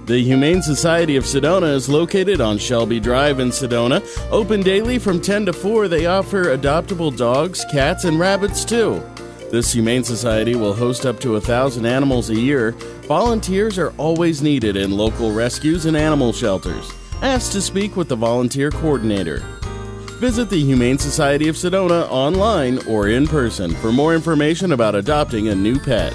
The Humane Society of Sedona is located on Shelby Drive in Sedona. Open daily from 10 to 4, they offer adoptable dogs, cats, and rabbits too. This Humane Society will host up to 1,000 animals a year. Volunteers are always needed in local rescues and animal shelters. Ask to speak with the volunteer coordinator. Visit the Humane Society of Sedona online or in person for more information about adopting a new pet.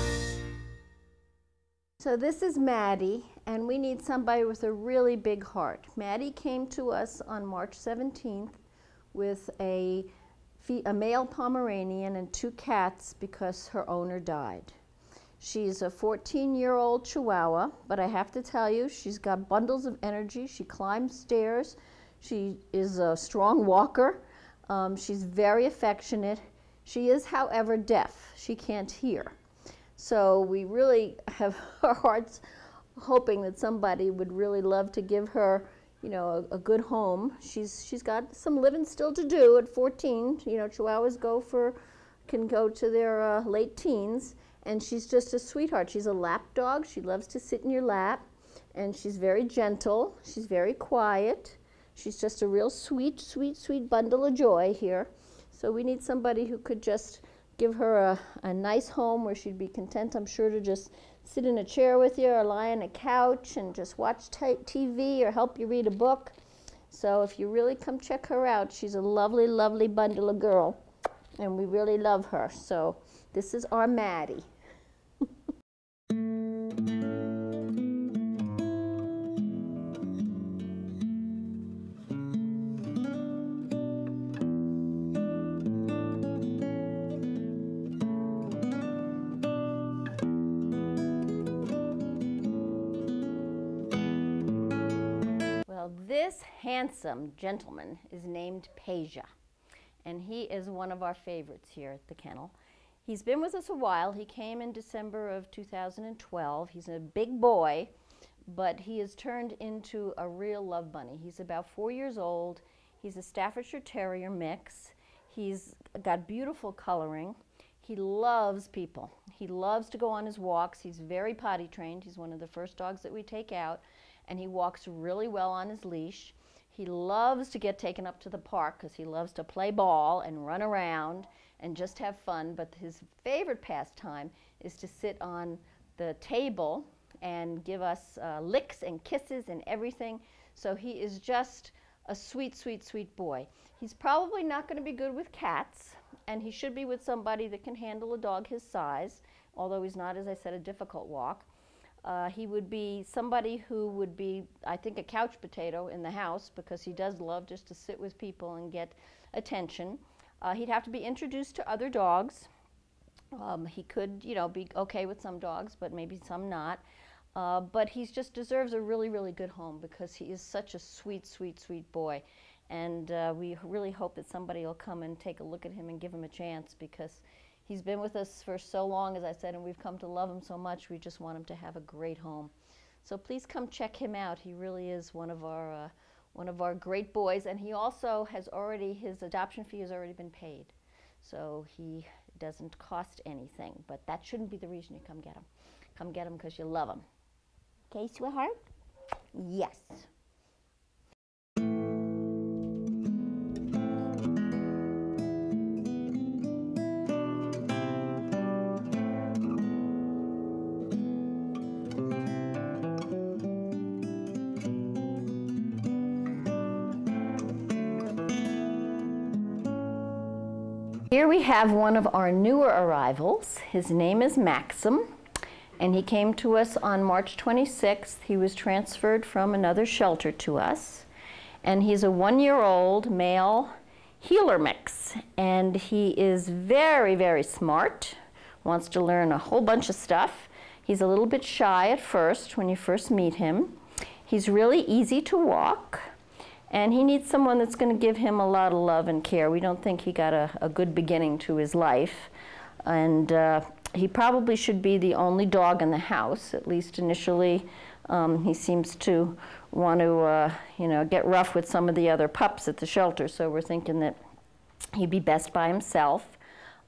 So this is Maddie, and we need somebody with a really big heart. Maddie came to us on March 17th with a male Pomeranian and 2 cats because her owner died. She's a 14-year-old Chihuahua, but I have to tell you, she's got bundles of energy. She climbs stairs. She is a strong walker. She's very affectionate. She is, however, deaf. She can't hear. So we really have our hearts hoping that somebody would really love to give her, you know, a good home. She's got some living still to do at 14. You know, Chihuahuas can go to their late teens, and she's just a sweetheart. She's a lap dog. She loves to sit in your lap, and she's very gentle. She's very quiet. She's just a real sweet, sweet, sweet bundle of joy here. So we need somebody who could just give her a nice home where she'd be content, I'm sure, to just sit in a chair with you or lie on a couch and just watch TV or help you read a book. So if you really come check her out, she's a lovely, lovely bundle of girl, and we really love her. So this is our Maddie. This handsome gentleman is named Peja, and he is one of our favorites here at the kennel. He's been with us a while. He came in December of 2012. He's a big boy, but he has turned into a real love bunny. He's about 4 years old. He's a Staffordshire Terrier mix. He's got beautiful coloring. He loves people. He loves to go on his walks. He's very potty trained. He's one of the first dogs that we take out, and he walks really well on his leash. He loves to get taken up to the park because he loves to play ball and run around and just have fun, but his favorite pastime is to sit on the table and give us licks and kisses and everything. So he is just a sweet, sweet, sweet boy. He's probably not going to be good with cats, and he should be with somebody that can handle a dog his size, although he's not, as I said, a difficult walk. He would be somebody who would be, I think, a couch potato in the house because he does love just to sit with people and get attention. He'd have to be introduced to other dogs. He could, you know, be okay with some dogs, but maybe some not. But he just deserves a really, really good home because he is such a sweet, sweet, sweet boy. And we really hope that somebody will come and take a look at him and give him a chance because he's been with us for so long, as I said, and we've come to love him so much. We just want him to have a great home. So please come check him out. He really is one of our great boys, and he also has already, his adoption fee has already been paid. So he doesn't cost anything, but that shouldn't be the reason you come get him. Come get him because you love him. Okay, sweetheart? Yes. Here we have one of our newer arrivals. His name is Maxim, and he came to us on March 26th. He was transferred from another shelter to us, and he's a 1-year-old male heeler mix, and he is very, very smart, wants to learn a whole bunch of stuff. He's a little bit shy at first when you first meet him. He's really easy to walk, and he needs someone that's going to give him a lot of love and care. We don't think he got a good beginning to his life, and he probably should be the only dog in the house, at least initially. He seems to want to, get rough with some of the other pups at the shelter, so we're thinking that he'd be best by himself.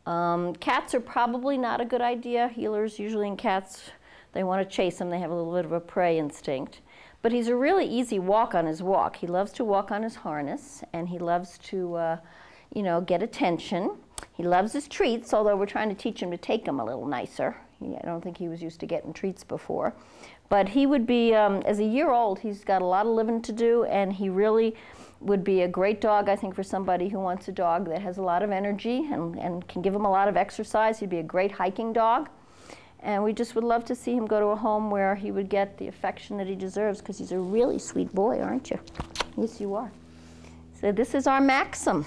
Cats are probably not a good idea. Healers usually in cats, they want to chase them. They have a little bit of a prey instinct. But he's a really easy walk on his walk. He loves to walk on his harness, and he loves to, get attention. He loves his treats, although we're trying to teach him to take them a little nicer. I don't think he was used to getting treats before. But he would be, as a year old, he's got a lot of living to do, and he really would be a great dog, I think, for somebody who wants a dog that has a lot of energy and can give him a lot of exercise. He'd be a great hiking dog. And we just would love to see him go to a home where he would get the affection that he deserves, because he's a really sweet boy, aren't you? Yes, you are. So this is our Maxim.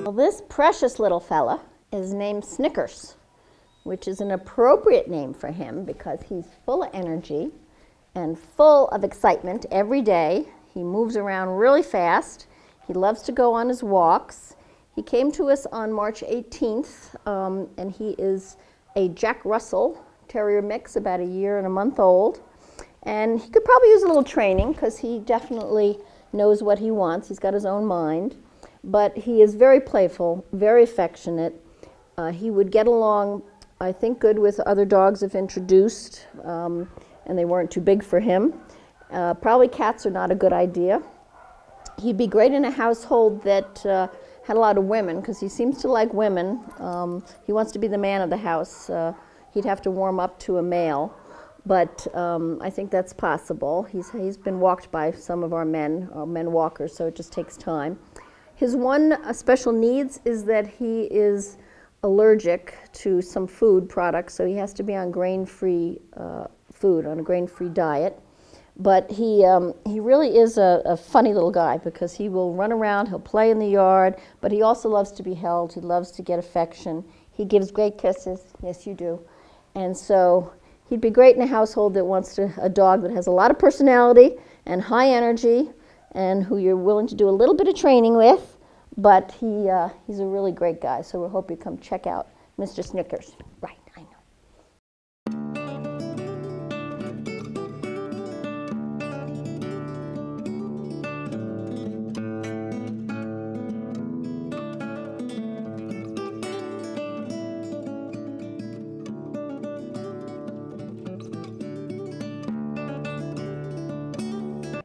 Well, this precious little fella is named Snickers, which is an appropriate name for him because he's full of energy and full of excitement every day. He moves around really fast. He loves to go on his walks. He came to us on March 18th, and he is a Jack Russell Terrier mix, about a year and a month old. And he could probably use a little training because he definitely knows what he wants. He's got his own mind. But he is very playful, very affectionate. He would get along, I think, good with other dogs if introduced, and they weren't too big for him. Probably cats are not a good idea. He'd be great in a household that had a lot of women, because he seems to like women. He wants to be the man of the house. He'd have to warm up to a male, but I think that's possible. He's been walked by some of our men walkers, so it just takes time. His one special needs is that he is allergic to some food products, so he has to be on grain-free food, on a grain-free diet. But he really is a funny little guy, because he will run around, he'll play in the yard, but he also loves to be held, he loves to get affection. He gives great kisses, yes you do. And so he'd be great in a household that wants a dog that has a lot of personality and high energy, and who you're willing to do a little bit of training with, but he's a really great guy, so we hope you come check out Mr. Snickers. Right, I know.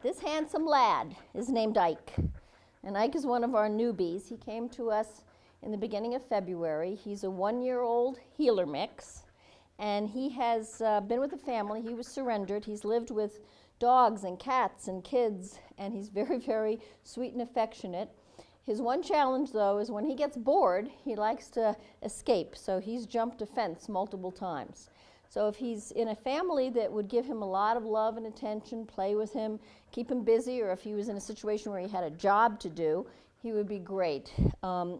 This handsome lad is named Ike, and Ike is one of our newbies. He came to us in the beginning of February. He's a one-year-old healer mix, and he has been with the family. He was surrendered. He's lived with dogs and cats and kids, and he's very, very sweet and affectionate. His one challenge, though, is when he gets bored, he likes to escape, so he's jumped a fence multiple times. So if he's in a family that would give him a lot of love and attention, play with him, keep him busy, or if he was in a situation where he had a job to do, he would be great.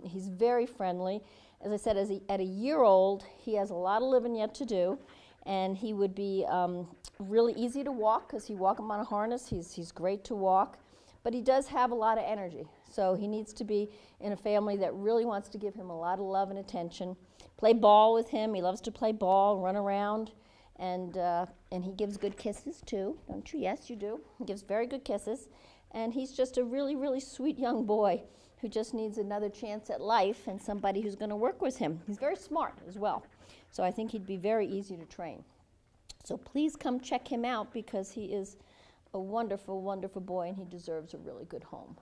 He's very friendly. As I said, at a year old, he has a lot of living yet to do, and he would be really easy to walk because he walk him on a harness. He's great to walk, but he does have a lot of energy. So he needs to be in a family that really wants to give him a lot of love and attention. Play ball with him. He loves to play ball, run around, and he gives good kisses too, don't you? Yes, you do. He gives very good kisses, and he's just a really, really sweet young boy who just needs another chance at life and somebody who's going to work with him. He's very smart as well, so I think he'd be very easy to train. So please come check him out because he is a wonderful, wonderful boy, and he deserves a really good home.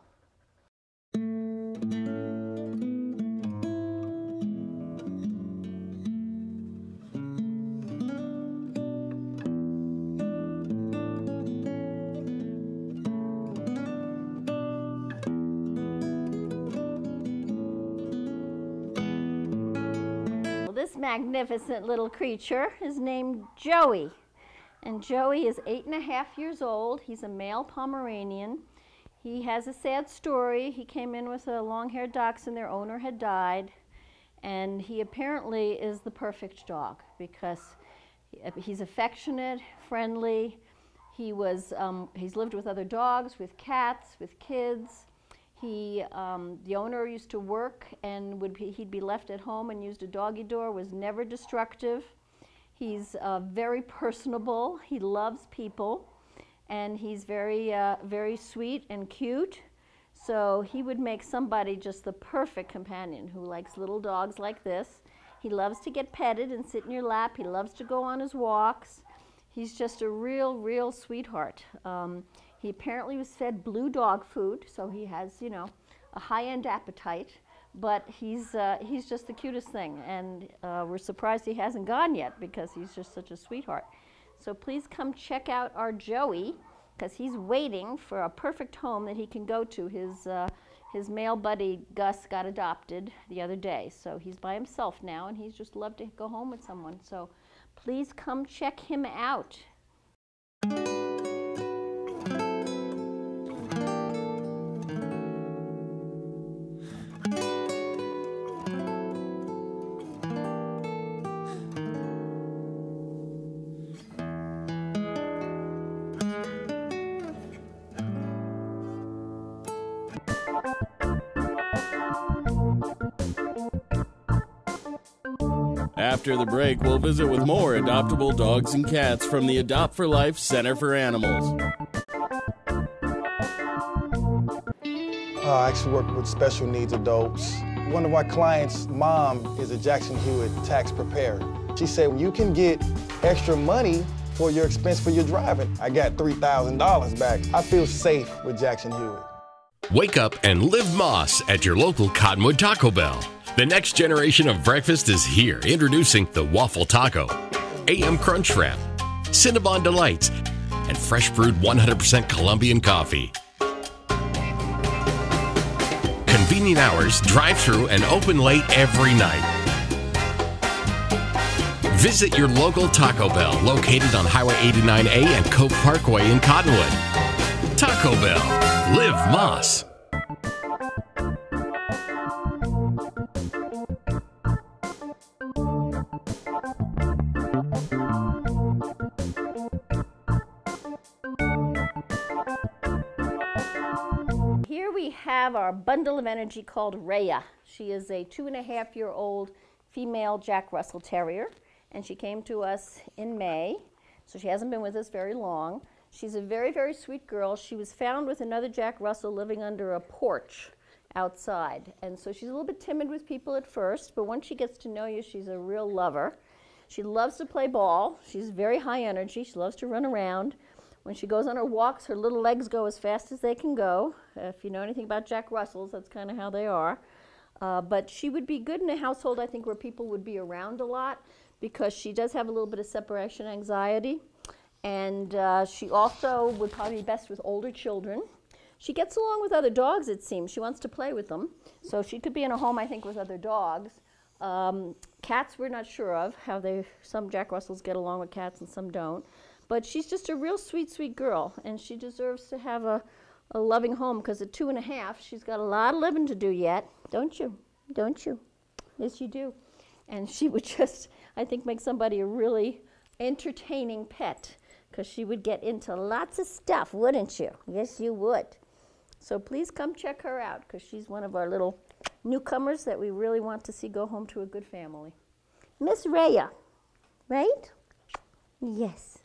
This magnificent little creature is named Joey. And Joey is 8.5 years old. He's a male Pomeranian. He has a sad story. He came in with a long-haired dachshund. Their owner had died. And he apparently is the perfect dog because he's affectionate, friendly. He's lived with other dogs, with cats, with kids. The owner used to work and he'd be left at home and used a doggy door, was never destructive. He's very personable. He loves people. And he's very, very sweet and cute. So he would make somebody just the perfect companion who likes little dogs like this. He loves to get petted and sit in your lap. He loves to go on his walks. He's just a real, real sweetheart. He apparently was fed blue dog food, so he has, you know, a high-end appetite. But he's just the cutest thing, and we're surprised he hasn't gone yet because he's just such a sweetheart. So please come check out our Joey, because he's waiting for a perfect home that he can go to. His male buddy, Gus, got adopted the other day, so he's by himself now, and he's just loved to go home with someone. So please come check him out. After the break, we'll visit with more adoptable dogs and cats from the Adopt for Life Center for Animals. I actually work with special needs adults. One of our clients' mom is a Jackson Hewitt tax preparer. She said, you can get extra money for your expense for your driving. I got $3,000 back. I feel safe with Jackson Hewitt. Wake up and live Moss at your local Cottonwood Taco Bell. The next generation of breakfast is here, introducing the Waffle Taco, AM Crunch Wrap, Cinnabon Delights, and fresh brewed 100% Colombian coffee. Convenient hours, drive-through, and open late every night. Visit your local Taco Bell, located on Highway 89A and Cove Parkway in Cottonwood. Taco Bell, live Moss. Here we have our bundle of energy called Rhea. She is a 2.5-year-old female Jack Russell Terrier, and she came to us in May, so she hasn't been with us very long. She's a very, very sweet girl. She was found with another Jack Russell living under a porch outside, and so she's a little bit timid with people at first, but once she gets to know you, she's a real lover. She loves to play ball. She's very high energy. She loves to run around. When she goes on her walks, her little legs go as fast as they can go. If you know anything about Jack Russells, that's kind of how they are. But she would be good in a household, I think, where people would be around a lot, because she does have a little bit of separation anxiety. And she also would probably be best with older children. She gets along with other dogs, it seems. She wants to play with them. So she could be in a home, I think, with other dogs. Cats, we're not sure of how some Jack Russells get along with cats and some don't. But she's just a real sweet, sweet girl, and she deserves to have a loving home, because at 2.5, she's got a lot of living to do yet. Don't you? Don't you? Yes, you do. And she would just, I think, make somebody a really entertaining pet, because she would get into lots of stuff, wouldn't you? Yes, you would. So please come check her out, because she's one of our little newcomers that we really want to see go home to a good family. Miss Rhea, right? Yes.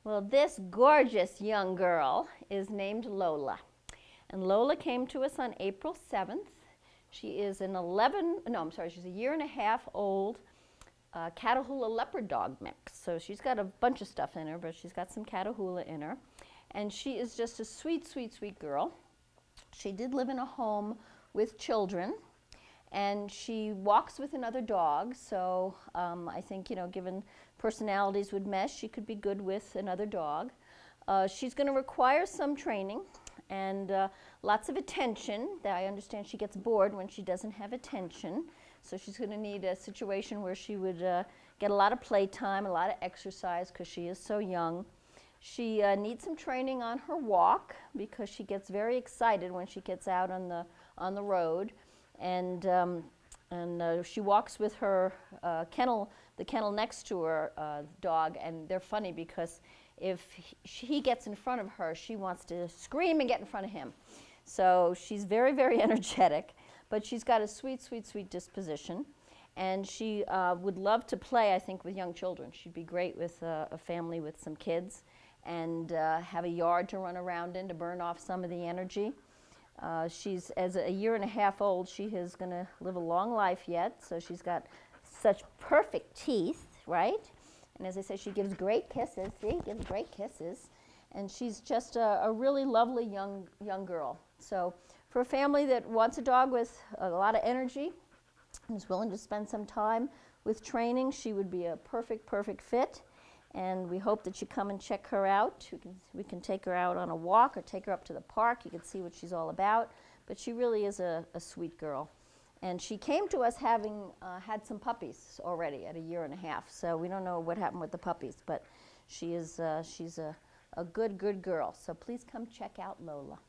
Well, this gorgeous young girl is named Lola. And Lola came to us on April 7th. She is she's a 1.5-year-old Catahoula leopard dog mix. So she's got a bunch of stuff in her, but she's got some Catahoula in her. And she is just a sweet, sweet, sweet girl. She did live in a home with children, and she walks with another dog, so I think, you know, given personalities would mesh, she could be good with another dog. She's going to require some training and lots of attention. I understand she gets bored when she doesn't have attention, so she's going to need a situation where she would get a lot of playtime, a lot of exercise because she is so young. She needs some training on her walk because she gets very excited when she gets out on the road, and she walks with her the kennel next to her dog, and they're funny because if he gets in front of her, she wants to scream and get in front of him. So she's very, very energetic, but she's got a sweet, sweet, sweet disposition. And she would love to play, I think, with young children. She'd be great with a family with some kids and have a yard to run around in to burn off some of the energy. She's, as a 1.5 years old, she is going to live a long life yet, so she's got such perfect teeth, right? And as I said, she gives great kisses. See, gives great kisses. And she's just a really lovely young girl. So for a family that wants a dog with a lot of energy and is willing to spend some time with training, she would be a perfect, perfect fit. And we hope that you come and check her out. We can take her out on a walk or take her up to the park. You can see what she's all about. But she really is a sweet girl. And she came to us having had some puppies already at 1.5 years. So we don't know what happened with the puppies, but she's a good, good girl. So please come check out Lola.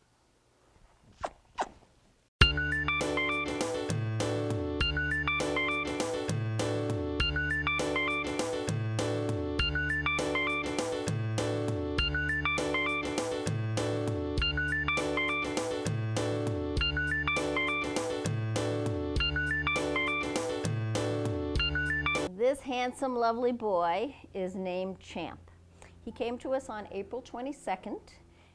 This handsome, lovely boy is named Champ. He came to us on April 22nd,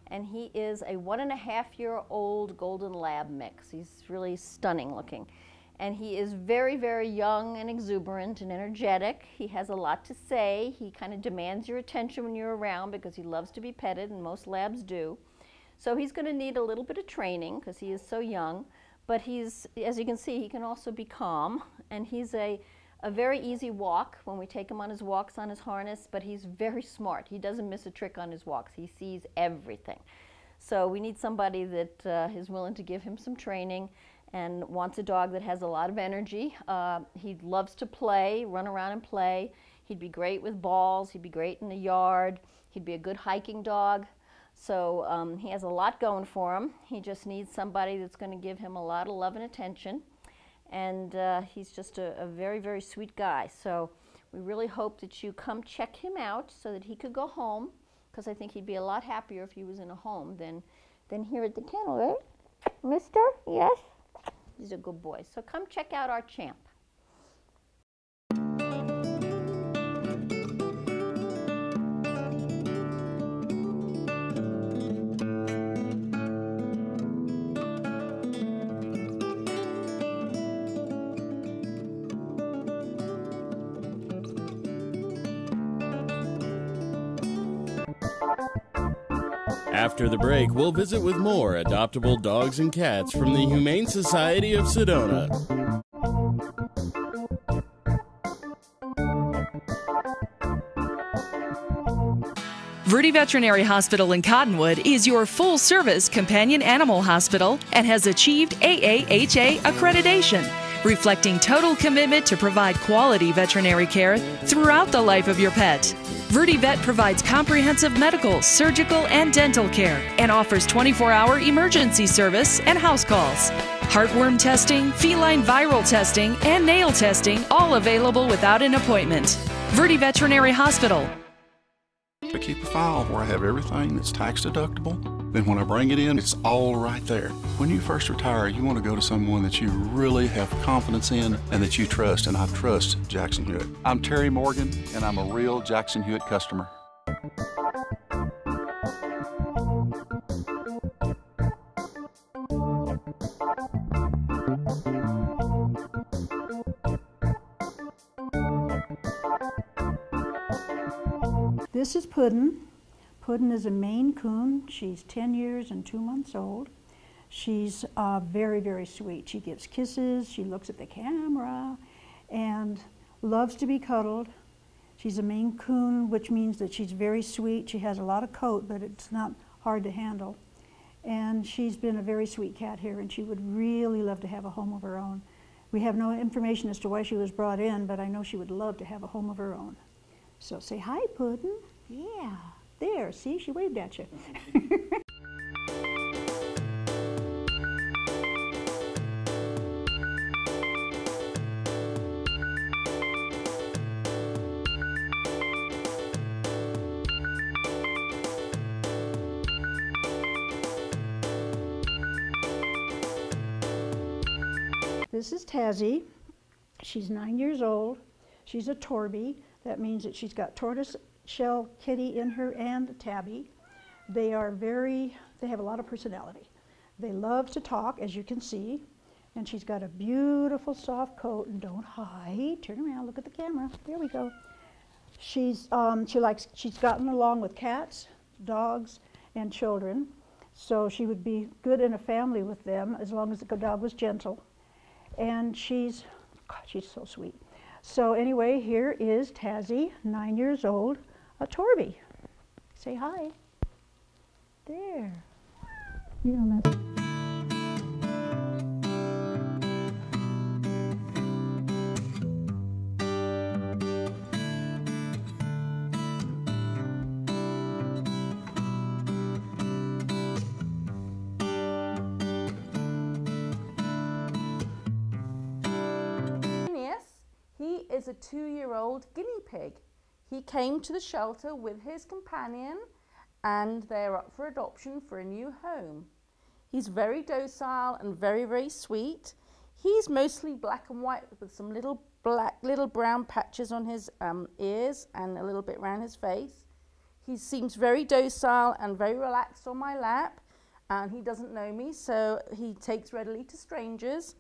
and he is a 1.5-year-old golden lab mix. He's really stunning looking. And he is very, very young and exuberant and energetic. He has a lot to say. He kind of demands your attention when you're around because he loves to be petted, and most labs do. So he's going to need a little bit of training because he is so young. But he's, as you can see, he can also be calm, and he's a very easy walk when we take him on his walks on his harness, but he's very smart. He doesn't miss a trick on his walks. He sees everything. So we need somebody that is willing to give him some training and wants a dog that has a lot of energy. He loves to play, run around and play. He'd be great with balls. He'd be great in the yard. He'd be a good hiking dog. So he has a lot going for him. He just needs somebody that's going to give him a lot of love and attention. And he's just a very, very sweet guy. So we really hope that you come check him out so that he could go home, because I think he'd be a lot happier if he was in a home than here at the kennel, right? Mister? Yes? He's a good boy. So come check out our Champ. After the break, we'll visit with more adoptable dogs and cats from the Humane Society of Sedona. Verde Veterinary Hospital in Cottonwood is your full-service companion animal hospital and has achieved AAHA accreditation, reflecting total commitment to provide quality veterinary care throughout the life of your pet. Verde Vet provides comprehensive medical, surgical, and dental care and offers 24-hour emergency service and house calls. Heartworm testing, feline viral testing, and nail testing, all available without an appointment. Verde Veterinary Hospital. To keep a file where I have everything that's tax deductible, then when I bring it in, it's all right there. When you first retire, you want to go to someone that you really have confidence in and that you trust, and I trust Jackson Hewitt. I'm Terry Morgan, and I'm a real Jackson Hewitt customer. This is Puddin'. Puddin' is a Maine Coon. She's 10 years and 2 months old. She's very, very sweet. She gives kisses, she looks at the camera, and loves to be cuddled. She's a Maine Coon, which means that she's very sweet. She has a lot of coat, but it's not hard to handle. And she's been a very sweet cat here, and she would really love to have a home of her own. We have no information as to why she was brought in, but I know she would love to have a home of her own. So say hi, Puddin'. Yeah, there, see, she waved at you. This is Tazzy. She's 9 years old. She's a Torby. That means that she's got tortoise shell kitty in her and tabby. They have a lot of personality. They love to talk, as you can see. And she's got a beautiful soft coat, and don't hide. Turn around, look at the camera. There we go. She's gotten along with cats, dogs, and children. So she would be good in a family with them as long as the dog was gentle. And she's so sweet. So anyway, here is Tazzy, 9 years old, a Torby. Say hi. There. You know that. Is a 2-year-old guinea pig. He came to the shelter with his companion and they're up for adoption for a new home. He's very docile and very, very sweet. He's mostly black and white with some little brown patches on his ears and a little bit around his face. He seems very docile and very relaxed on my lap, and he doesn't know me, so he takes readily to strangers.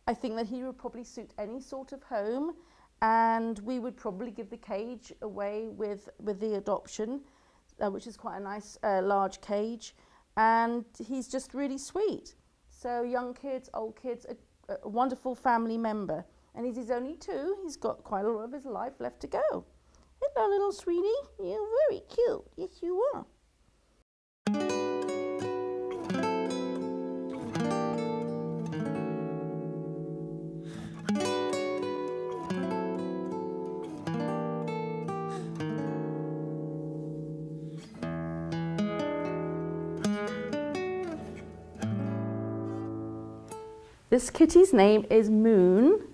I think that he would probably suit any sort of home, and we would probably give the cage away with the adoption, which is quite a nice large cage, and he's just really sweet. So young kids, old kids, a wonderful family member. And he's only 2, he's got quite a lot of his life left to go. Hello, little sweetie, you're very cute. Yes, you are. This kitty's name is Moon.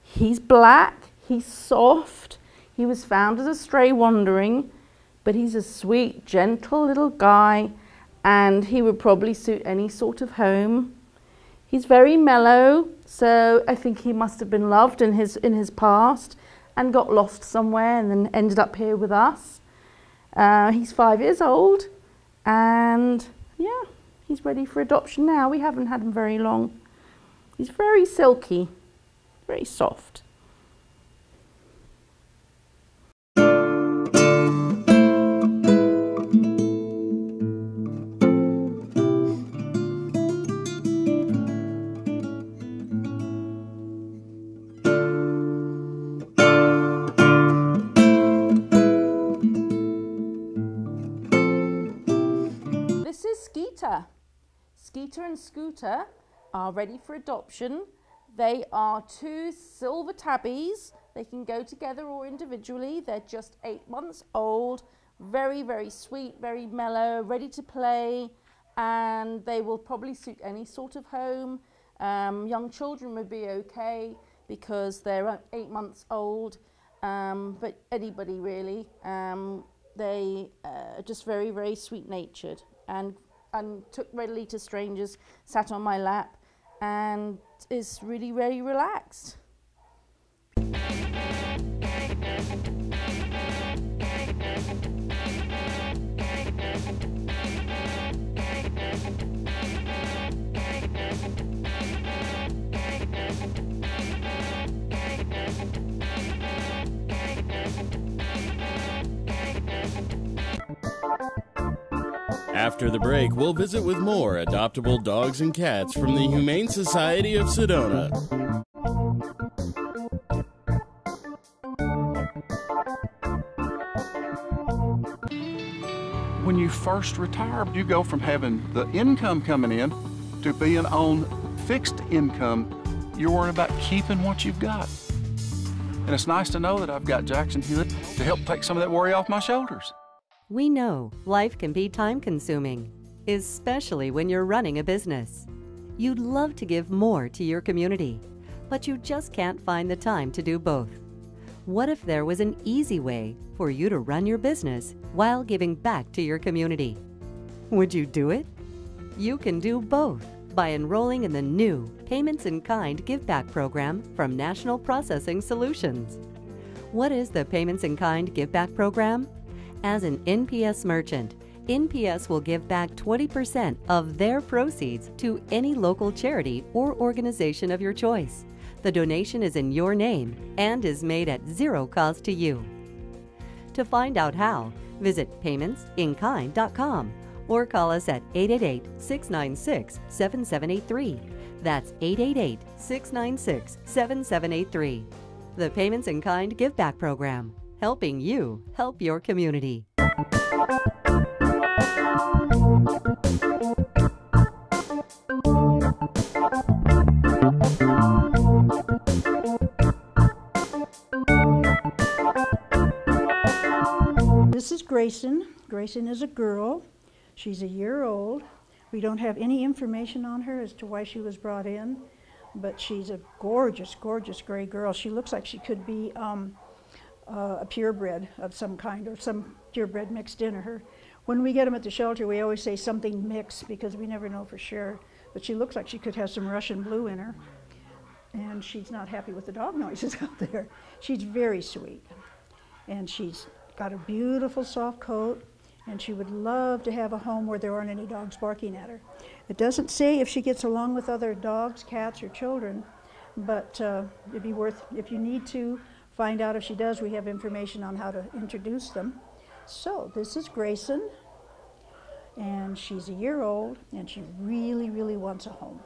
He's black, he's soft. He was found as a stray wandering, but he's a sweet, gentle little guy, and he would probably suit any sort of home. He's very mellow, so I think he must have been loved in his past and got lost somewhere and then ended up here with us. He's 5 years old, and yeah, he's ready for adoption now. We haven't had him very long. He's very silky, very soft. This is Skeeter. Skeeter and Scooter are ready for adoption. They are 2 silver tabbies. They can go together or individually. They're just 8 months old, very, very sweet, very mellow, ready to play, and they will probably suit any sort of home. Young children would be okay because they're 8 months old, but anybody really. They are just very, very sweet-natured and took readily to strangers, sat on my lap, and is really, very relaxed. After the break, we'll visit with more adoptable dogs and cats from the Humane Society of Sedona. When you first retire, you go from having the income coming in to being on fixed income. You're worrying about keeping what you've got. And it's nice to know that I've got Jackson Hewitt to help take some of that worry off my shoulders. We know life can be time-consuming, especially when you're running a business. You'd love to give more to your community, but you just can't find the time to do both. What if there was an easy way for you to run your business while giving back to your community? Would you do it? You can do both by enrolling in the new Payments in Kind Give Back program from National Processing Solutions. What is the Payments in Kind Give Back program? As an NPS merchant, NPS will give back 20% of their proceeds to any local charity or organization of your choice. The donation is in your name and is made at zero cost to you. To find out how, visit paymentsinkind.com or call us at 888-696-7783. That's 888-696-7783. The Payments in Kind Give Back program, helping you help your community. This is Grayson. Grayson is a girl. She's a year old. We don't have any information on her as to why she was brought in, but she's a gorgeous, gorgeous gray girl. She looks like she could be a purebred of some kind, or some purebred mixed in her. When we get them at the shelter, we always say something mixed because we never know for sure. But she looks like she could have some Russian blue in her. And she's not happy with the dog noises out there. She's very sweet. And she's got a beautiful soft coat, and she would love to have a home where there aren't any dogs barking at her. It doesn't say if she gets along with other dogs, cats, or children, but it'd be worth, if you need to find out if she does, we have information on how to introduce them. So this is Grayson, and she's a year old, and she really, really wants a home.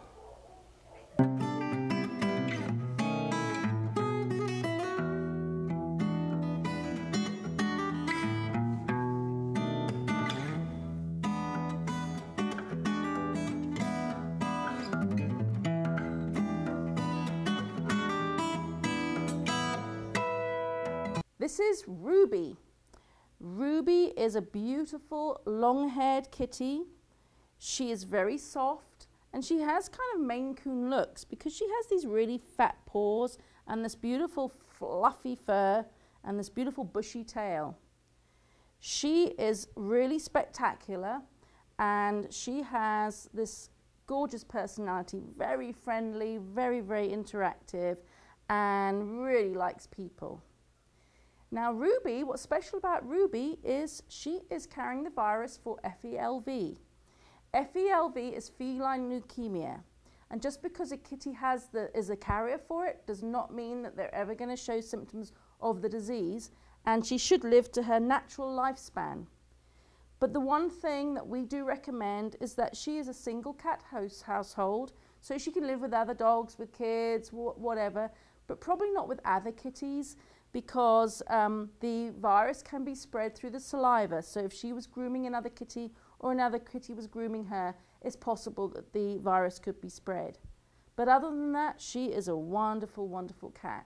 This is Ruby. Ruby is a beautiful long-haired kitty. She is very soft, and she has kind of Maine Coon looks because she has these really fat paws and this beautiful fluffy fur and this beautiful bushy tail. She is really spectacular, and she has this gorgeous personality, very friendly, very, very interactive, and really likes people. Now Ruby, what's special about Ruby is she is carrying the virus for FELV. FELV is feline leukemia, and just because a kitty is a carrier for it does not mean that they're ever going to show symptoms of the disease, and she should live to her natural lifespan. But the one thing that we do recommend is that she is a single cat household, so she can live with other dogs, with kids, whatever, but probably not with other kitties, because the virus can be spread through the saliva. So if she was grooming another kitty or another kitty was grooming her, it's possible that the virus could be spread. But other than that, she is a wonderful, wonderful cat.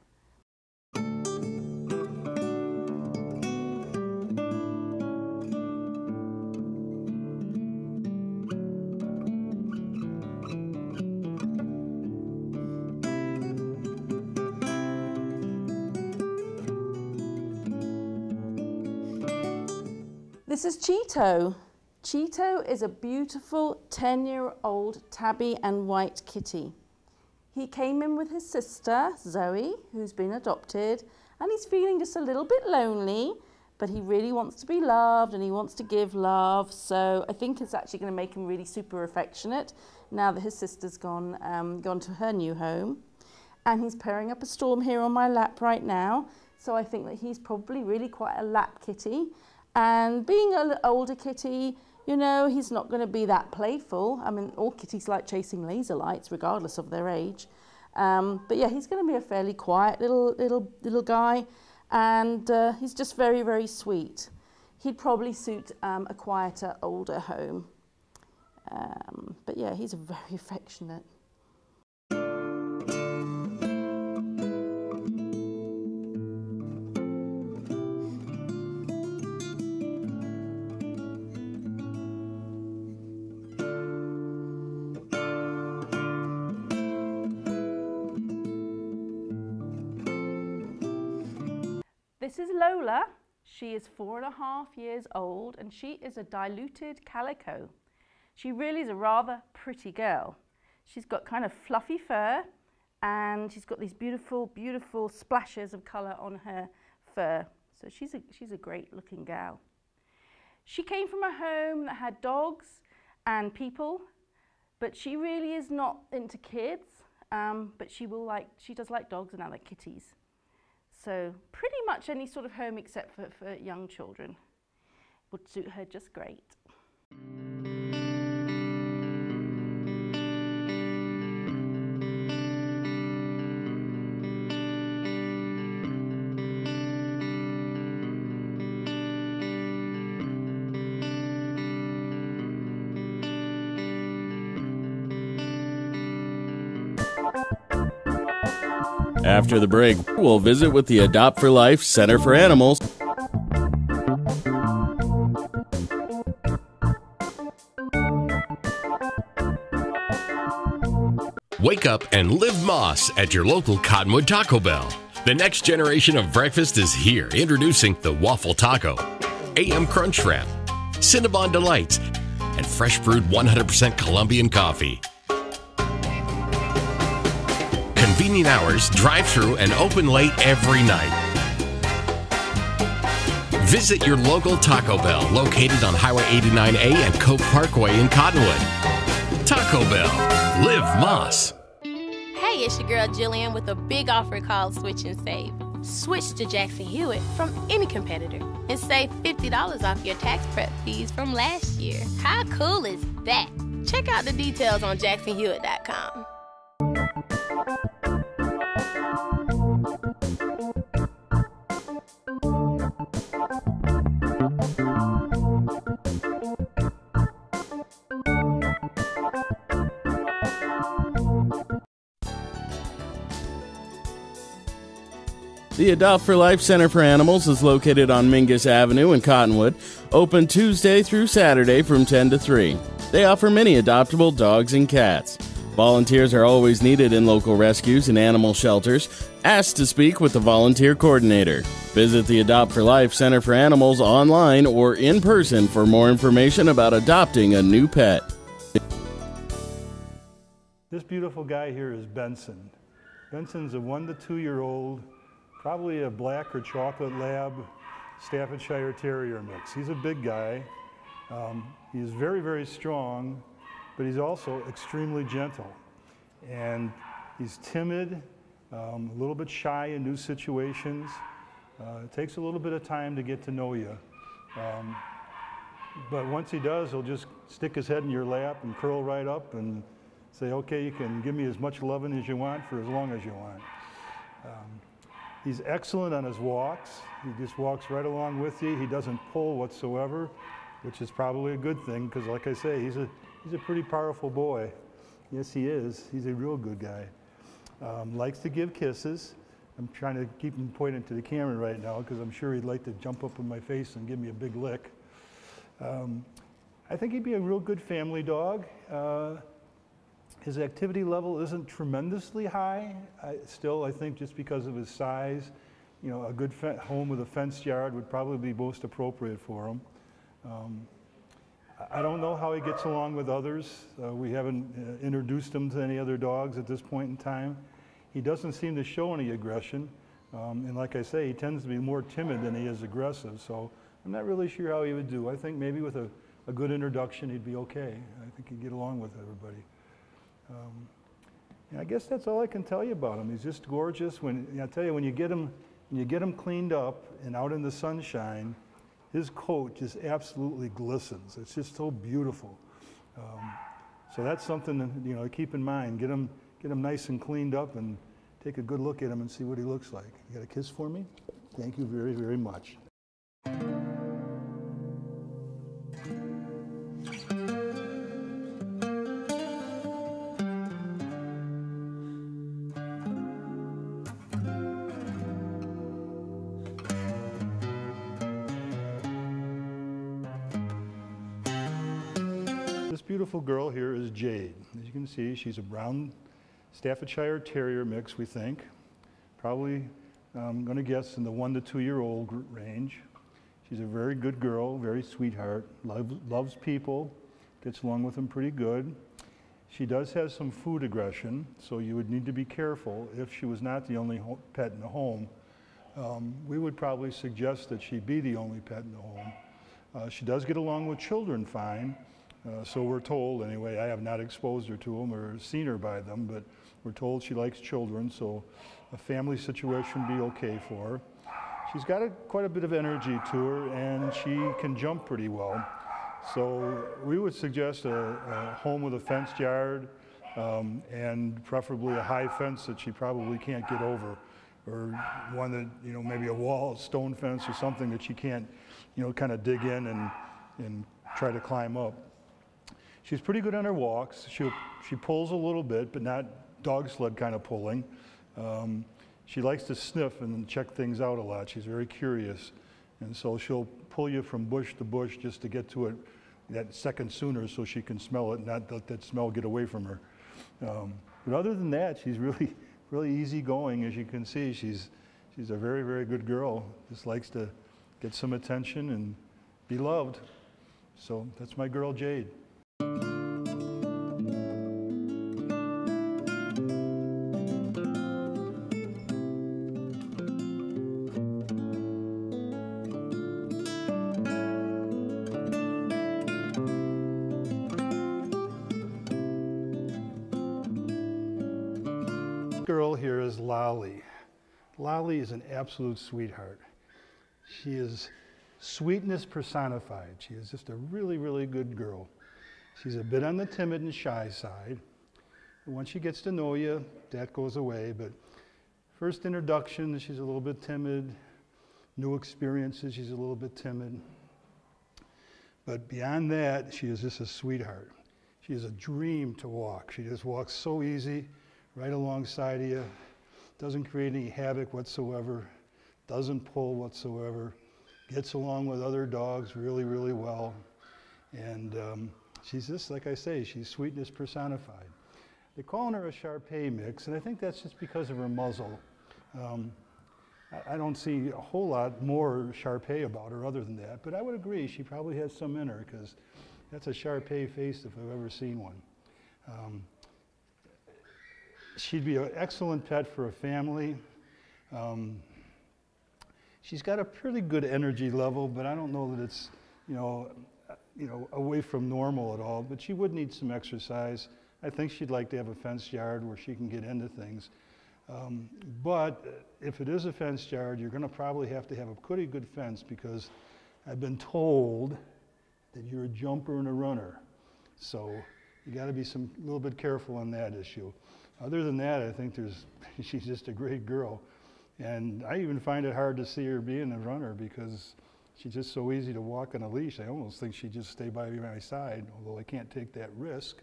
This is Cheeto. Cheeto is a beautiful 10-year-old tabby and white kitty. He came in with his sister, Zoe, who's been adopted, and he's feeling just a little bit lonely, but he really wants to be loved and he wants to give love, so I think it's actually going to make him really super affectionate now that his sister's gone to her new home. And he's purring up a storm here on my lap right now, so I think that he's probably really quite a lap kitty. And being an older kitty, You know, he's not going to be that playful. I mean, all kitties like chasing laser lights, regardless of their age. But yeah, he's going to be a fairly quiet little guy, and he's just very, very sweet. He'd probably suit a quieter, older home. But yeah, he's very affectionate. This is Lola. She is 4.5 years old, and she is a diluted calico. She really is a rather pretty girl. She's got kind of fluffy fur, and she's got these beautiful, beautiful splashes of colour on her fur. So she's a great looking gal. She came from a home that had dogs and people, but she really is not into kids, but she does like dogs and I like kitties. So pretty much any sort of home except for young children would suit her just great. After the break, we'll visit with the Adopt for Life Center for Animals. Wake up and live Moss at your local Cottonwood Taco Bell. The next generation of breakfast is here, introducing the Waffle Taco, AM Crunch Wrap, Cinnabon Delights, and fresh brewed 100% Colombian coffee. Convenient hours, drive-through, and open late every night. Visit your local Taco Bell, located on Highway 89A and Coke Parkway in Cottonwood. Taco Bell. Live Moss. Hey, it's your girl Jillian with a big offer called Switch and Save. Switch to Jackson Hewitt from any competitor and save $50 off your tax prep fees from last year. How cool is that? Check out the details on jacksonhewitt.com. The Adopt for Life Center for Animals is located on Mingus Avenue in Cottonwood, open Tuesday through Saturday from 10 to 3. They offer many adoptable dogs and cats. Volunteers are always needed in local rescues and animal shelters. Ask to speak with the volunteer coordinator. Visit the Adopt for Life Center for Animals online or in person for more information about adopting a new pet. This beautiful guy here is Benson. Benson's a 1 to 2 year old, probably a black or chocolate lab Staffordshire Terrier mix. He's a big guy. He's very, very strong, but he's also extremely gentle. And he's timid, a little bit shy in new situations. It takes a little bit of time to get to know you. But once he does, he'll just stick his head in your lap and curl right up and say, okay, you can give me as much loving as you want for as long as you want. He's excellent on his walks. He just walks right along with you. He doesn't pull whatsoever, which is probably a good thing because, like I say, he's a pretty powerful boy. Yes, he is. He's a real good guy. Likes to give kisses. I'm trying to keep him pointing to the camera right now because I'm sure he'd like to jump up in my face and give me a big lick. I think he'd be a real good family dog. His activity level isn't tremendously high. Still, I think just because of his size, you know, a good home with a fenced yard would probably be most appropriate for him. I don't know how he gets along with others. We haven't introduced him to any other dogs at this point in time. He doesn't seem to show any aggression. And like I say, he tends to be more timid than he is aggressive. So I'm not really sure how he would do. I think maybe with a good introduction, he'd be okay. I think he'd get along with everybody. I guess that's all I can tell you about him. He's just gorgeous. I tell you, when you get him cleaned up and out in the sunshine, his coat just absolutely glistens. It's just so beautiful. So that's something to keep in mind. Get him nice and cleaned up, and take a good look at him and see what he looks like. You got a kiss for me? Thank you very, very much. This beautiful girl here is Jade. As you can see, she's a brown Staffordshire Terrier mix, we think. Probably, I'm going to guess, in the 1 to 2 year old range. She's a very good girl, very sweetheart, loves people, gets along with them pretty good. She does have some food aggression, so you would need to be careful. If she was not the only pet in the home, we would probably suggest that she be the only pet in the home. She does get along with children fine, so we're told anyway. I have not exposed her to them or seen her by them, but we're told she likes children, so a family situation would be okay for her. She's got quite a bit of energy to her, and she can jump pretty well. So we would suggest a home with a fenced yard, and preferably a high fence that she probably can't get over, or one that, maybe a wall, stone fence or something that she can't, kind of dig in and try to climb up. She's pretty good on her walks. She pulls a little bit, but not dog sled kind of pulling. She likes to sniff and check things out a lot. She's very curious. And so she'll pull you from bush to bush just to get to it that second sooner so she can smell it and not let that smell get away from her. But other than that, she's really, really easygoing. As you can see, she's a very, very good girl. Just likes to get some attention and be loved. So that's my girl, Jade. Girl here is Lolly. Lolly is an absolute sweetheart. She is sweetness personified. She is just a really, really good girl. She's a bit on the timid and shy side. And once she gets to know you, that goes away. But first introduction, she's a little bit timid. New experiences, she's a little bit timid. But beyond that, she is just a sweetheart. She is a dream to walk. She just walks so easy, right alongside of you, doesn't create any havoc whatsoever, doesn't pull whatsoever, gets along with other dogs really, really well. And she's just, like I say, she's sweetness personified. They're calling her a Shar-Pei mix, and I think that's just because of her muzzle. I don't see a whole lot more Shar-Pei about her other than that, but I would agree she probably has some in her, because that's a Shar-Pei face if I've ever seen one. She'd be an excellent pet for a family. She's got a pretty good energy level, but I don't know that it's, away from normal at all. But she would need some exercise. I think she'd like to have a fenced yard where she can get into things. But if it is a fenced yard, you're going to probably have to have a pretty good fence, because I've been told that you're a jumper and a runner. So you got to be a little bit careful on that issue. Other than that, I think she's just a great girl. And I even find it hard to see her being a runner, because she's just so easy to walk on a leash. I almost think she'd just stay by my side, although I can't take that risk.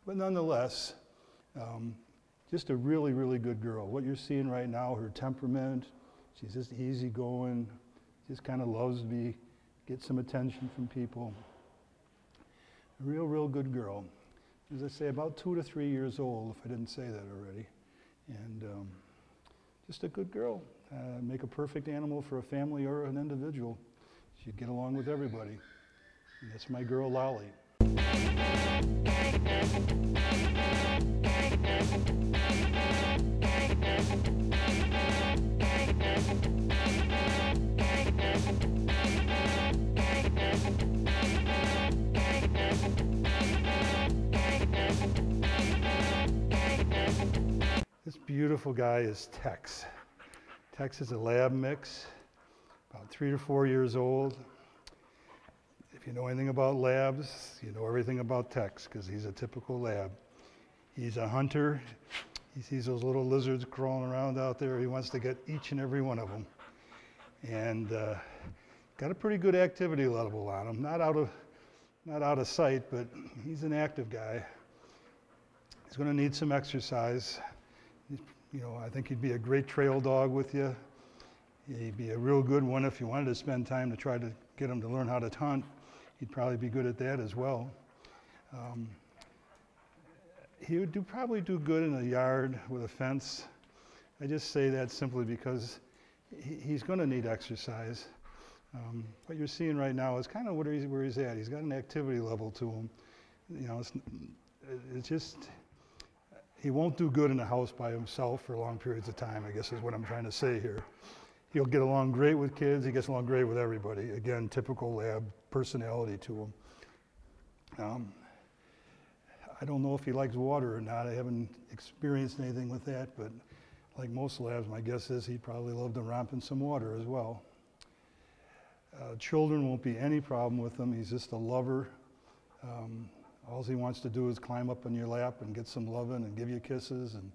But nonetheless, just a really, really good girl. What you're seeing right now, her temperament, she's just easygoing, just kind of loves to get some attention from people. A real, real good girl. As I say, about 2 to 3 years old, if I didn't say that already. And just a good girl. Make a perfect animal for a family or an individual. She'd get along with everybody. And that's my girl, Lolly. This beautiful guy is Tex. Tex is a lab mix, about 3 to 4 years old. you know anything about labs, you know everything about Tex, because he's a typical lab. He's a hunter. He sees those little lizards crawling around out there. He wants to get each and every one of them. And got a pretty good activity level on him. Not out of sight, but he's an active guy. He's going to need some exercise. You know, I think he'd be a great trail dog with you. He'd be a real good one if you wanted to spend time to try to get him to learn how to hunt. He'd probably be good at that as well. He would probably do good in a yard with a fence. I just say that simply because he's going to need exercise. What you're seeing right now is kind of where he's at. He's got an activity level to him. You know, it's just, he won't do good in the house by himself for long periods of time, I guess is what I'm trying to say here. He'll get along great with kids. He gets along great with everybody. Again, typical lab personality to him. I don't know if he likes water or not. I haven't experienced anything with that, but like most labs, my guess is he'd probably love to romp in some water as well. Children won't be any problem with him. He's just a lover. All he wants to do is climb up on your lap and get some loving and give you kisses and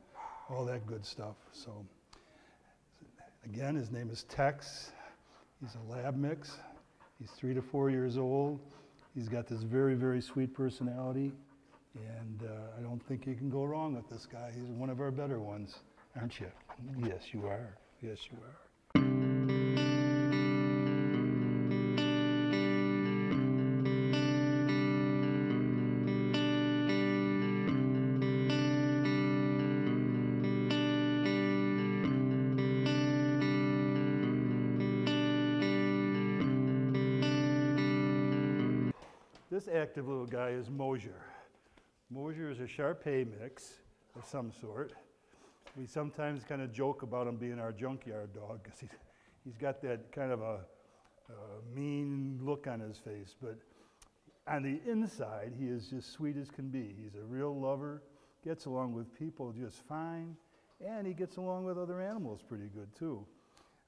all that good stuff. So again, his name is Tex. He's a lab mix. He's 3 to 4 years old. He's got this very, very sweet personality. And I don't think you can go wrong with this guy. He's one of our better ones, aren't you? Yes, you are. Yes, you are. This active little guy is Mosier. Mosier is a Shar-Pei mix of some sort. We sometimes kind of joke about him being our junkyard dog because he's got that kind of a mean look on his face, but on the inside, he is just sweet as can be. He's a real lover, gets along with people just fine, and he gets along with other animals pretty good too.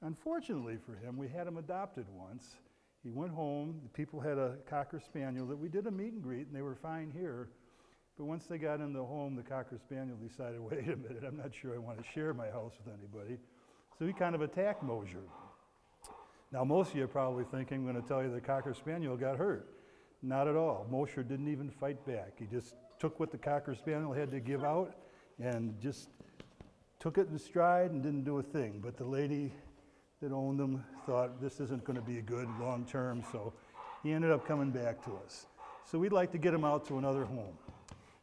Unfortunately for him, we had him adopted once. He went home, the people had a Cocker Spaniel that we did a meet and greet, and they were fine here. But once they got in the home, the Cocker Spaniel decided, wait a minute, I'm not sure I want to share my house with anybody. So he kind of attacked Mosier. Now, most of you are probably thinking, I'm going to tell you the Cocker Spaniel got hurt. Not at all. Mosier didn't even fight back. He just took what the Cocker Spaniel had to give out and just took it in stride and didn't do a thing. But the lady that owned him thought this isn't going to be good long term, so he ended up coming back to us. So we'd like to get him out to another home.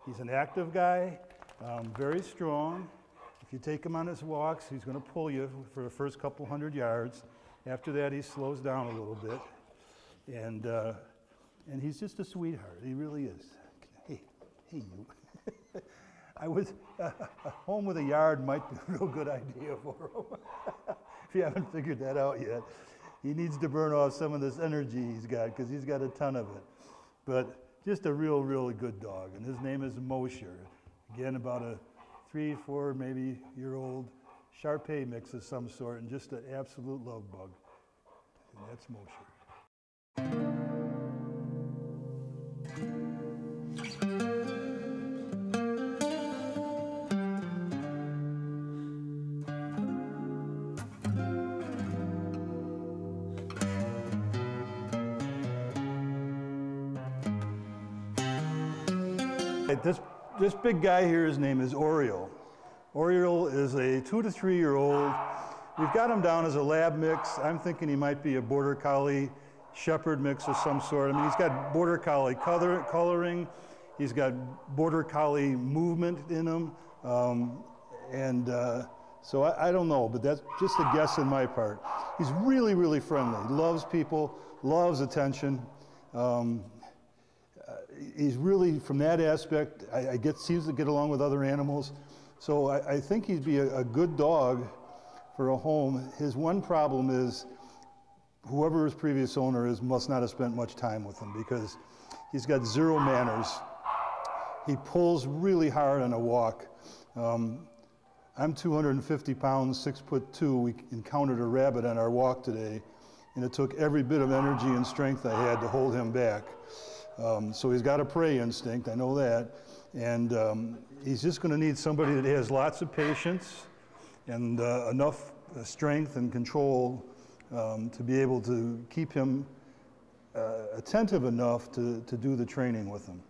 He's an active guy, very strong. If you take him on his walks, he's going to pull you for the first couple 100 yards. After that, he slows down a little bit. And he's just a sweetheart. He really is. Hey you. I was, a home with a yard might be a real good idea for him. If you haven't figured that out yet. He needs to burn off some of this energy he's got, because he's got a ton of it. But just a really good dog, and his name is Mosier. Again, about a 3, 4, maybe year-old Shar-Pei mix of some sort, and just an absolute love bug. And that's Mosier. This big guy here, his name is Oriole. Oriole is a 2 to 3 year old. We've got him down as a lab mix. I'm thinking he might be a border collie shepherd mix of some sort. I mean, he's got border collie coloring. He's got border collie movement in him. So I don't know, but that's just a guess on my part. He's really friendly. He loves people, loves attention. He's really, from that aspect, seems to get along with other animals. So I think he'd be a good dog for a home. His one problem is whoever his previous owner is must not have spent much time with him, because he's got 0 manners. He pulls really hard on a walk. I'm 250 pounds, 6'2". We encountered a rabbit on our walk today, and it took every bit of energy and strength I had to hold him back. So he's got a prey instinct, I know that, and he's just going to need somebody that has lots of patience and enough strength and control to be able to keep him attentive enough to do the training with him.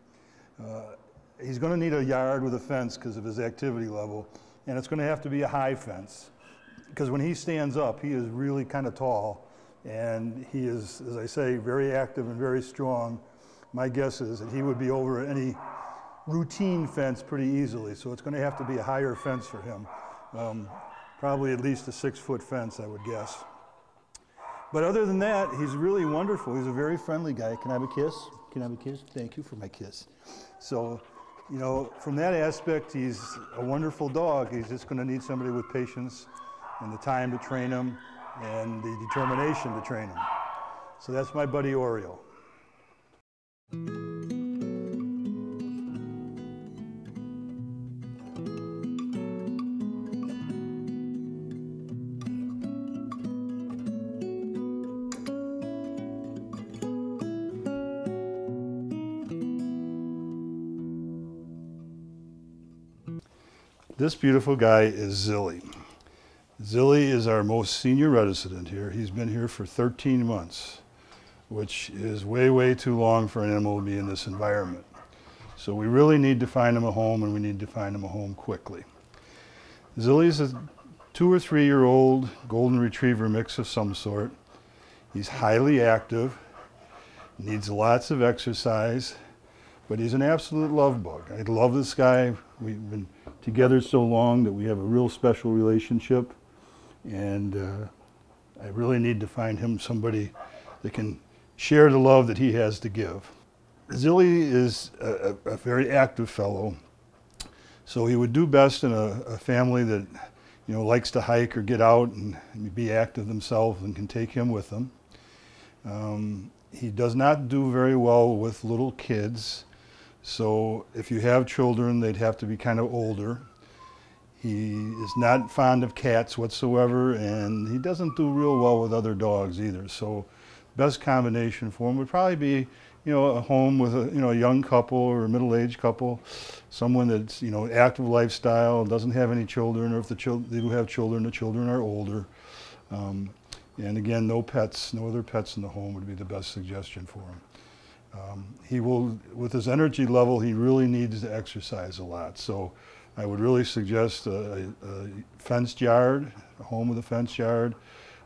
He's going to need a yard with a fence because of his activity level, and it's going to have to be a high fence because when he stands up, he is really kind of tall, and he is, as I say, very active and very strong. My guess is that he would be over any routine fence pretty easily, so it's going to have to be a higher fence for him. Probably at least a 6-foot fence, I would guess. But other than that, he's really wonderful. He's a very friendly guy. Can I have a kiss? Can I have a kiss? Thank you for my kiss. So, you know, from that aspect, he's a wonderful dog. He's just going to need somebody with patience and the time to train him and the determination to train him. So that's my buddy Oreo. This beautiful guy is Zilly. Zilly is our most senior resident here. He's been here for 13 months, which is way, way too long for an animal to be in this environment. So we really need to find him a home, and we need to find him a home quickly. Zilly's a 2 or 3 year old golden retriever mix of some sort. He's highly active, needs lots of exercise, but he's an absolute love bug. I love this guy. We've been together so long that we have a real special relationship, and I really need to find him somebody that can share the love that he has to give. Zilly is a very active fellow, so he would do best in a family that, you know, likes to hike or get out and be active themselves and can take him with them. He does not do very well with little kids. So if you have children, they'd have to be kind of older. He is not fond of cats whatsoever, and he doesn't do real well with other dogs either. So best combination for him would probably be, you know, a home with a, you know, a young couple or a middle-aged couple, someone that's, you know, active lifestyle, doesn't have any children, or if they do have children, the children are older. And again, no pets, no other pets in the home would be the best suggestion for him. He will, with his energy level, he really needs to exercise a lot. So I would really suggest a fenced yard, a home with a fenced yard.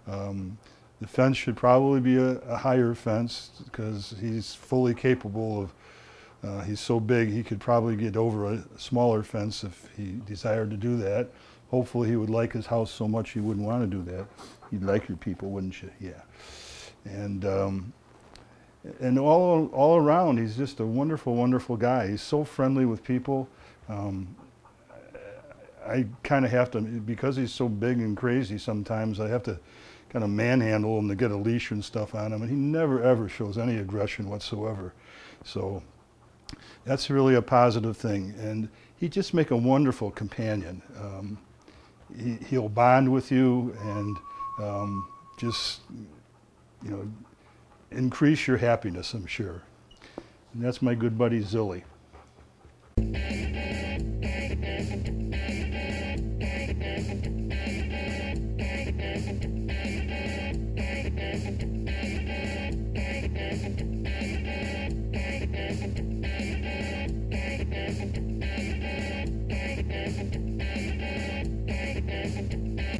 The fence should probably be a higher fence because he's fully capable of, he's so big he could probably get over a smaller fence if he desired to do that. Hopefully he would like his house so much he wouldn't want to do that. You'd like your people, wouldn't you? Yeah. And all around, he's just a wonderful, wonderful guy. He's so friendly with people. I kind of have to, because he's so big and crazy sometimes, I have to kind of manhandle him to get a leash and stuff on him, and he never ever shows any aggression whatsoever. So that's really a positive thing. And he'd just make a wonderful companion. He'll bond with you and just, you know, increase your happiness, I'm sure. And that's my good buddy Zilly.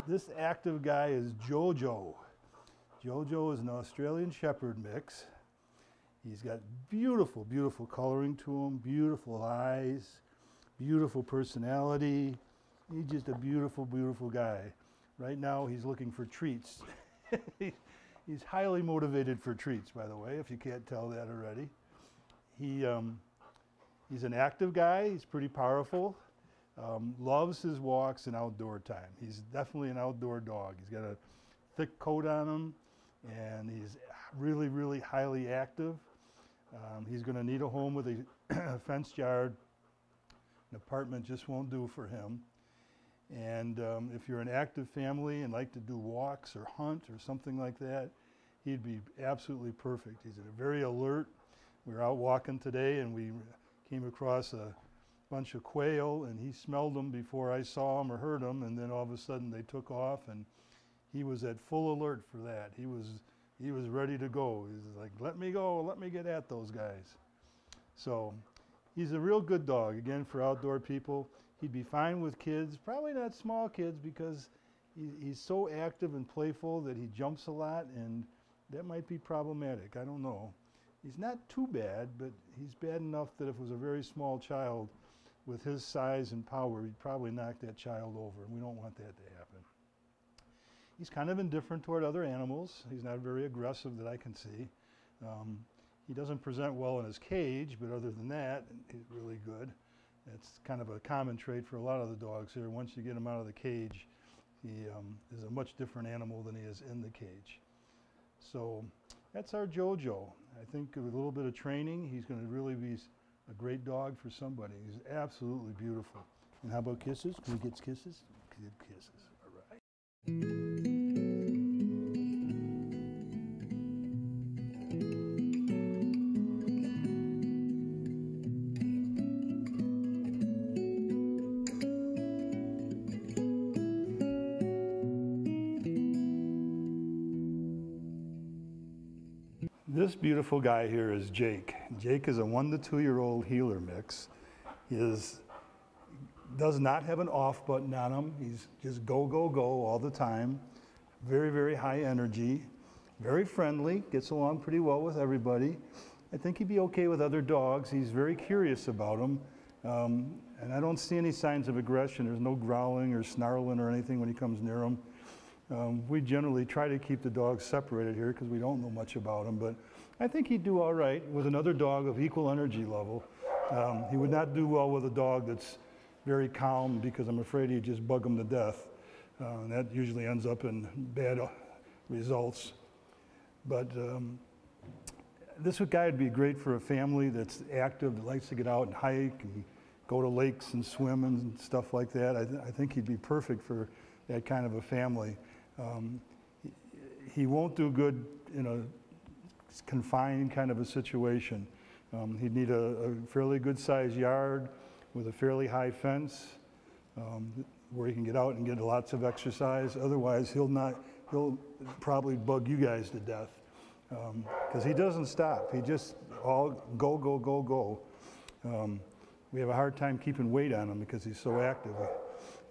This active guy is Jojo. Jojo is an Australian Shepherd mix. He's got beautiful, beautiful coloring to him, beautiful eyes, beautiful personality. He's just a beautiful, beautiful guy. Right now he's looking for treats. He's highly motivated for treats, by the way, if you can't tell that already. He's an active guy. He's pretty powerful. Loves his walks and outdoor time. He's definitely an outdoor dog. He's got a thick coat on him, and he's really, really highly active. He's going to need a home with a fenced yard. An apartment just won't do for him. And if you're an active family and like to do walks or hunt or something like that, he'd be absolutely perfect. He's very alert. We were out walking today and we came across a bunch of quail, and he smelled them before I saw them or heard them, and then all of a sudden they took off, and he was at full alert for that. He was ready to go. He was like, let me go, let me get at those guys. So he's a real good dog, again, for outdoor people. He'd be fine with kids, probably not small kids, because he's so active and playful that he jumps a lot, and that might be problematic. I don't know. He's not too bad, but he's bad enough that if it was a very small child with his size and power, he'd probably knock that child over, and we don't want that to happen. He's kind of indifferent toward other animals. He's not very aggressive that I can see. He doesn't present well in his cage, but other than that, he's really good. It's kind of a common trait for a lot of the dogs here. Once you get him out of the cage, he is a much different animal than he is in the cage. So that's our JoJo. I think with a little bit of training, he's going to really be a great dog for somebody. He's absolutely beautiful. And how about kisses? Can we get kisses? Good kisses. All right. This beautiful guy here is Jake. Jake is a 1 to 2 year old heeler mix. He does not have an off button on him. He's just go, go, go all the time. Very, very high energy. Very friendly, gets along pretty well with everybody. I think he'd be okay with other dogs. He's very curious about them. And I don't see any signs of aggression. There's no growling or snarling or anything when he comes near them. We generally try to keep the dogs separated here because we don't know much about them, but I think he'd do all right with another dog of equal energy level. He would not do well with a dog that's very calm because I'm afraid he'd just bug him to death. And that usually ends up in bad results. But this guy would be great for a family that's active, that likes to get out and hike and go to lakes and swim and stuff like that. I think he'd be perfect for that kind of a family. He won't do good in a confined kind of a situation. He'd need a fairly good sized yard with a fairly high fence where he can get out and get lots of exercise. Otherwise, he'll probably bug you guys to death because he doesn't stop. He just all go, go, go, go. We have a hard time keeping weight on him because he's so active.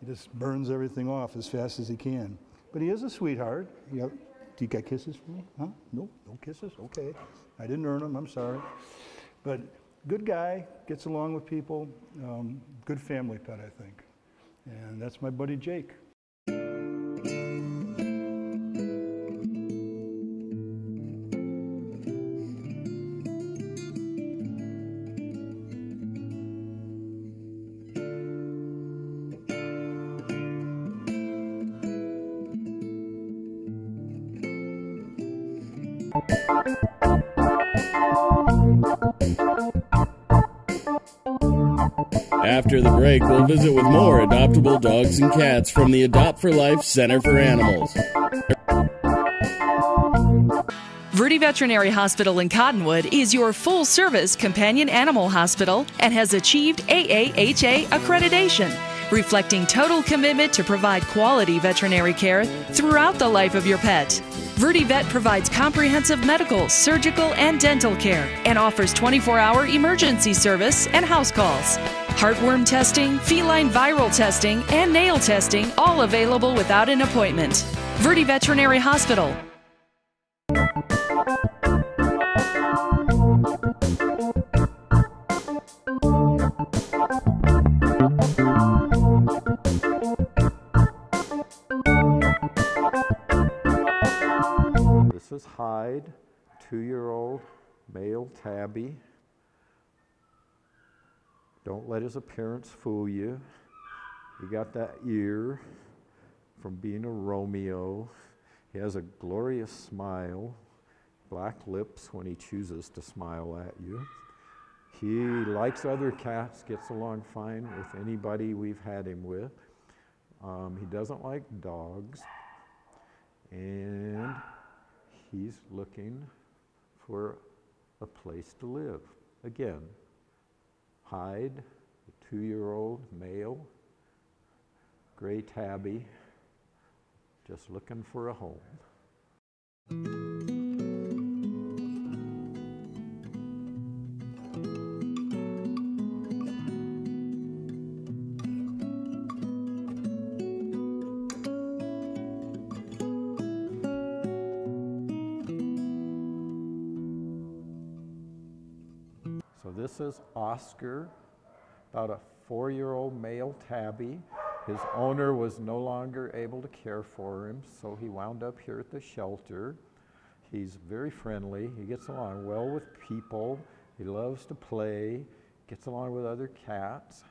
He just burns everything off as fast as he can. But he is a sweetheart. Do you got kisses for me? Huh? No kisses? Okay. I didn't earn them, I'm sorry. But good guy, gets along with people, good family pet, I think. And that's my buddy Jake. After the break, we'll visit with more adoptable dogs and cats from the Adopt for Life Center for Animals. Verde Veterinary Hospital in Cottonwood is your full-service companion animal hospital and has achieved AAHA accreditation, reflecting total commitment to provide quality veterinary care throughout the life of your pet. Verde Vet provides comprehensive medical, surgical, and dental care and offers 24-hour emergency service and house calls. Heartworm testing, feline viral testing, and nail testing, all available without an appointment. Verde Veterinary Hospital. This is Hyde, 2-year-old male tabby. Don't let his appearance fool you. He got that ear from being a Romeo. He has a glorious smile, black lips when he chooses to smile at you. He likes other cats, gets along fine with anybody we've had him with. He doesn't like dogs. And he's looking for a place to live. Again, Hyde, a 2-year-old male, gray tabby, just looking for a home. So this is Oscar, about a 4-year-old male tabby. His owner was no longer able to care for him, so he wound up here at the shelter. He's very friendly. He gets along well with people. He loves to play, gets along with other cats,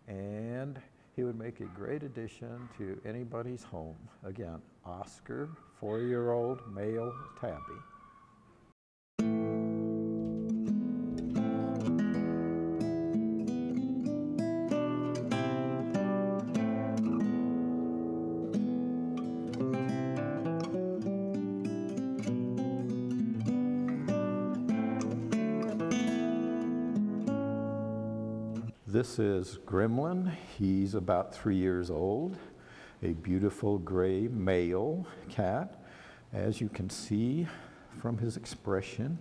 and he would make a great addition to anybody's home. Again, Oscar, 4-year-old male tabby. This is Gremlin. He's about 3 years old, a beautiful gray male cat. As you can see from his expression,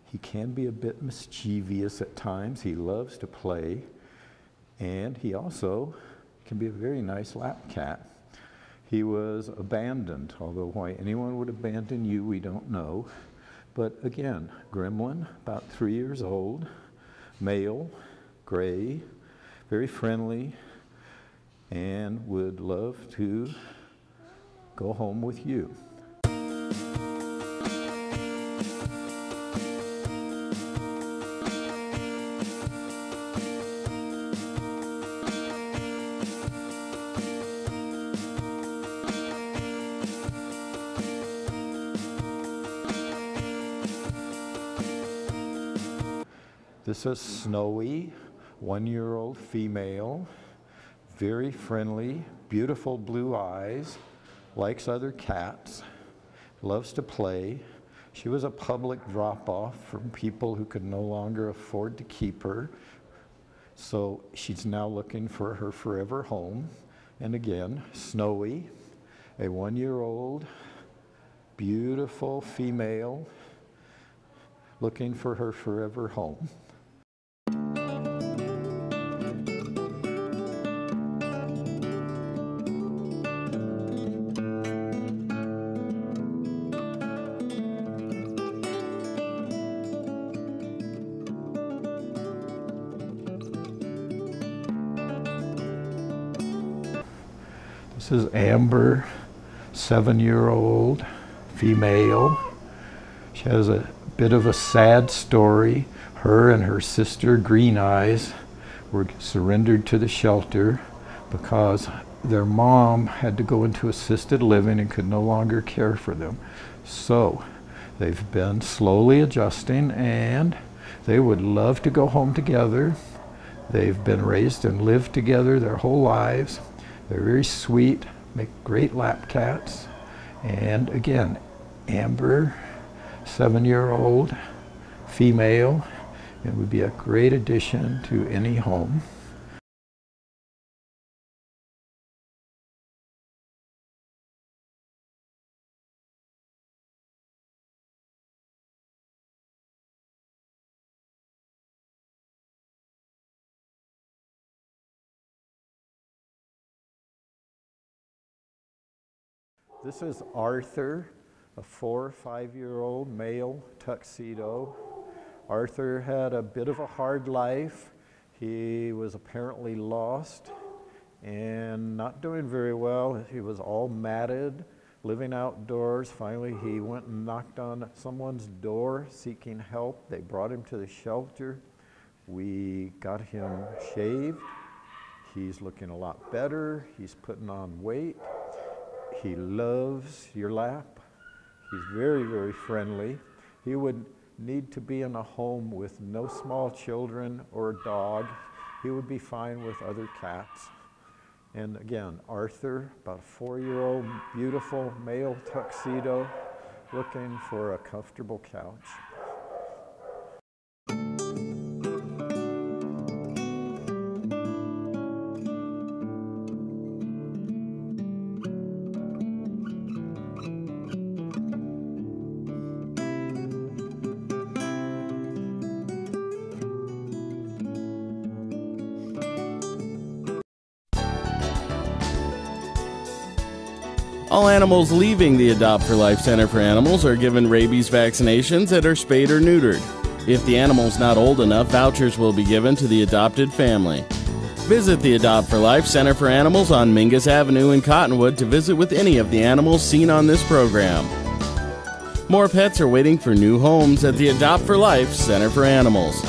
he can be a bit mischievous at times. He loves to play, and he also can be a very nice lap cat. He was abandoned, although why anyone would abandon you, we don't know. But again, Gremlin, about 3 years old, male, gray, very friendly, and would love to go home with you. This is Snowy, 1-year-old female, very friendly, beautiful blue eyes, likes other cats, loves to play. She was a public drop-off from people who could no longer afford to keep her, so she's now looking for her forever home. And again, Snowy, a 1-year-old, beautiful female, looking for her forever home. This is Amber, 7-year-old female. She has a bit of a sad story. Her and her sister, Green Eyes, were surrendered to the shelter because their mom had to go into assisted living and could no longer care for them. So they've been slowly adjusting, and they would love to go home together. They've been raised and lived together their whole lives. They're very sweet, make great lap cats. And again, Amber, 7-year-old female, it would be a great addition to any home. This is Arthur, a 4 or 5-year-old male tuxedo. Arthur had a bit of a hard life. He was apparently lost and not doing very well. He was all matted, living outdoors. Finally, he went and knocked on someone's door seeking help. They brought him to the shelter. We got him shaved. He's looking a lot better. He's putting on weight. He loves your lap. He's very, very friendly. He would need to be in a home with no small children or a dog. He would be fine with other cats. And again, Arthur, about a 4-year-old, beautiful male tuxedo, looking for a comfortable couch. All animals leaving the Adopt for Life Center for Animals are given rabies vaccinations and are spayed or neutered. If the animal's not old enough, vouchers will be given to the adopted family. Visit the Adopt for Life Center for Animals on Mingus Avenue in Cottonwood to visit with any of the animals seen on this program. More pets are waiting for new homes at the Adopt for Life Center for Animals.